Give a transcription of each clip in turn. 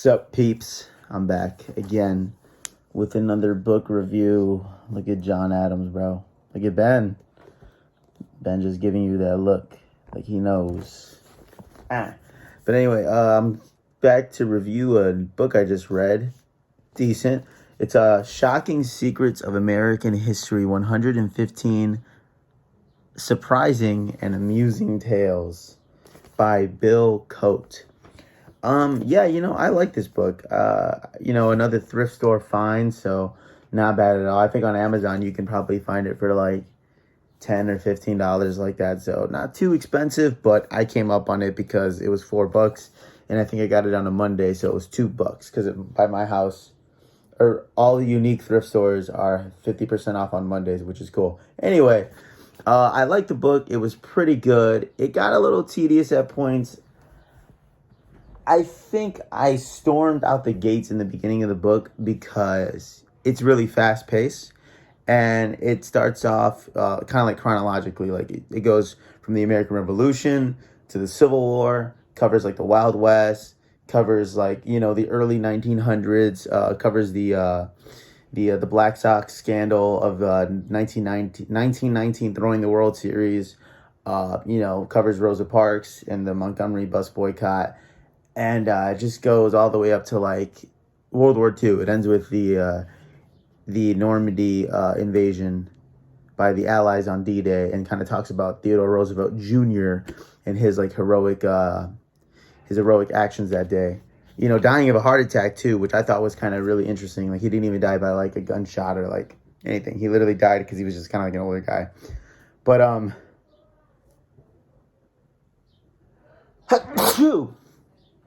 Sup, peeps? I'm back again with another book review. Look at John Adams, bro. Look at Ben. Ben just giving you that look like he knows. But anyway, I'm back to review a book I just read. Decent. It's Shocking Secrets of American History, 115 Surprising and Amusing Tales by Bill Coate. I like this book. Another thrift store find, so not bad at all. I think on Amazon you can probably find it for like $10 or $15 like that. So not too expensive, but I came up on it because it was $4 and I think I got it on a Monday, so it was $2 because by my house or all the unique thrift stores are 50% off on Mondays, which is cool. Anyway, I liked the book. It was pretty good. It got a little tedious at points. I think I stormed out the gates in the beginning of the book because it's really fast paced and it starts off kind of like chronologically. Like it goes from the American Revolution to the Civil War, covers like the Wild West, covers like, the early 1900s, covers the Black Sox scandal of 1919 throwing the World Series, covers Rosa Parks and the Montgomery bus boycott. And it just goes all the way up to like World War II. It ends with the Normandy invasion by the Allies on D-Day, and kind of talks about Theodore Roosevelt Jr. and his like heroic actions that day. Dying of a heart attack too, which I thought was kind of really interesting. Like he didn't even die by like a gunshot or like anything. He literally died because he was just kind of like an older guy. But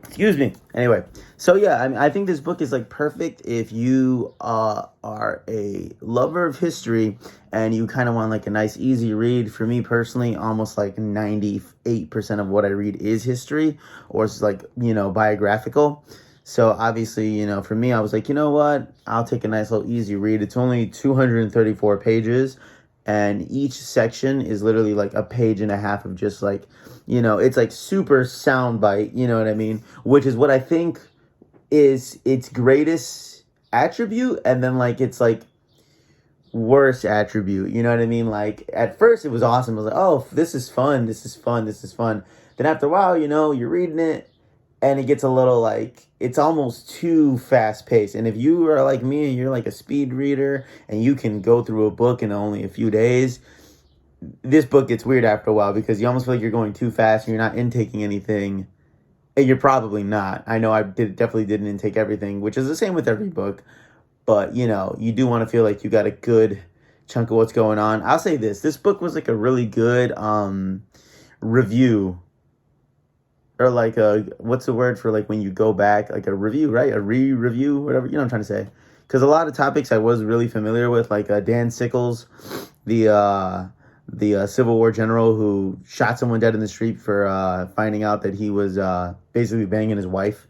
excuse me. Anyway, so yeah, I think this book is like perfect if you are a lover of history and you kind of want like a nice easy read. For me personally, almost like 98% of what I read is history or it's like, biographical. So obviously, for me, I was like, you know what? I'll take a nice little easy read. It's only 234 pages and each section is literally like a page and a half of just like, it's like super soundbite, you know what I mean? Which is what I think is its greatest attribute, and then like it's like worst attribute, you know what I mean? Like at first it was awesome. I was like, oh, this is fun. Then after a while, you're reading it and it gets a little like, it's almost too fast paced. And if you are like me and you're like a speed reader and you can go through a book in only a few days, this book gets weird after a while because you almost feel like you're going too fast and you're not intaking anything. And you're probably not. I know definitely didn't intake everything, which is the same with every book. But, you do want to feel like you got a good chunk of what's going on. I'll say this. This book was like a really good review. Or like what's the word for like when you go back? Like a review, right? A re-review, whatever. You know what I'm trying to say. Because a lot of topics I was really familiar with, like Dan Sickles, the Civil War general who shot someone dead in the street for finding out that he was basically banging his wife,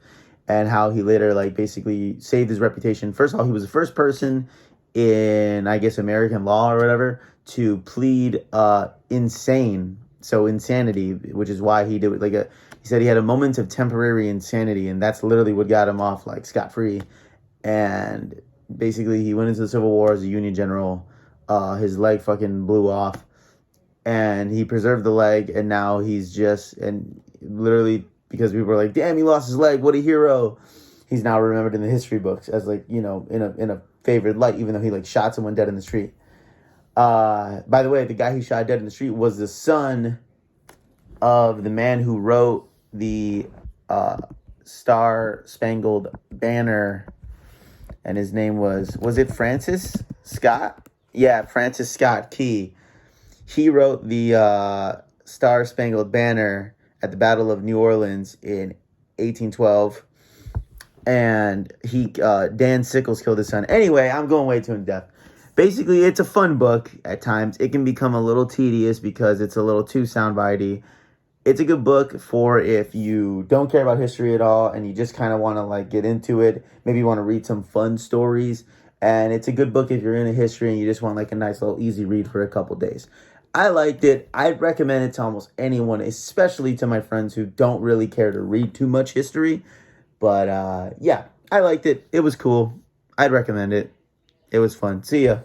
and how he later like basically saved his reputation. First of all, he was the first person in, I guess, American law or whatever to plead insanity, which is why he did it. He said he had a moment of temporary insanity, and that's literally what got him off like scot-free. And basically he went into the Civil War as a Union general. His leg fucking blew off. And he preserved the leg, and now he's and literally because people were like, damn, he lost his leg, what a hero. He's now remembered in the history books as like, in a favored light, even though he like shot someone dead in the street. By the way, the guy who shot dead in the street was the son of the man who wrote the Star Spangled Banner, and his name was it Francis Scott? Yeah, Francis Scott Key. He wrote the Star Spangled Banner at the Battle of New Orleans in 1812. And Dan Sickles killed his son. Anyway, I'm going way too in depth. Basically, it's a fun book at times. It can become a little tedious because it's a little too soundbitey. It's a good book for if you don't care about history at all and you just kind of want to like get into it. Maybe you want to read some fun stories. And it's a good book if you're into history and you just want like a nice little easy read for a couple days. I liked it. I'd recommend it to almost anyone, especially to my friends who don't really care to read too much history. But yeah, I liked it. It was cool. I'd recommend it. It was fun. See ya.